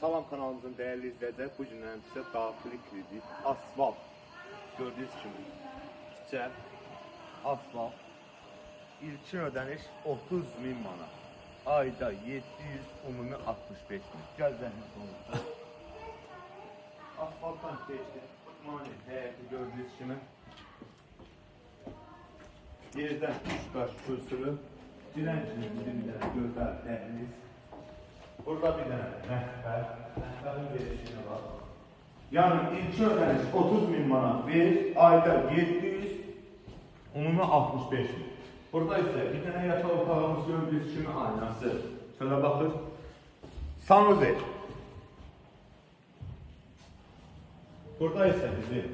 Salam kanalımızın değerli izleyiciler, bu gündən sizə daxili kredit, asfalt, gördüyünüz kimi, küçə, asfalt, ilkin ödəniş 30.000 manat, ayda 700, ümumi 65.000, gəl zəhmət olun. Asfaltdan keçdik, mani həyəti gördüyünüz kimi, yerdən 3 qaş kürsülü, diləncinin dibində gözəl dəhliz. Burada bir tane rəhbərin verişini var. Yani ilk ödəniş 30.000 manat verir, ayda 700, ümumi 65.000. Burada ise bir tane yatak otağımız gördüğünüz kimi aynası. Şöyle bakır. Sanuzel. Burada ise bizim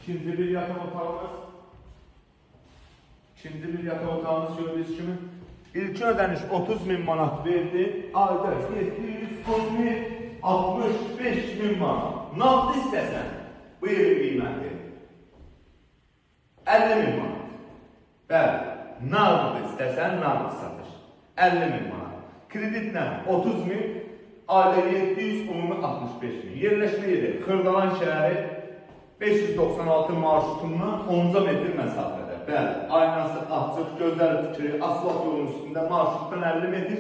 ikinci bir yatak otağımız. İkinci bir yatak otağımız gördüğünüz kimi. İlk ödəniş 30.000 manat verdi, ayda 765.000 manat. Nağd istəsən, bu evin qiyməti 50.000 manat. Bəli, nağd istəsən, nağd satış 50.000 manat. Kreditlə 30.000, ayda 700, ümumi 65.000. Yerləşmə yeri Xırdalan şəhəri 596 marşrutundan 10 metr məsafədə. Bəli, aynası açıq, gözəl fikri, asfalt yolun üstündə marşrutdan 50 metr,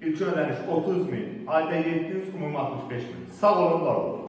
ilk ödəniş 30.000, ayda 700, ümumi 65.000. Sağ olun, var olun.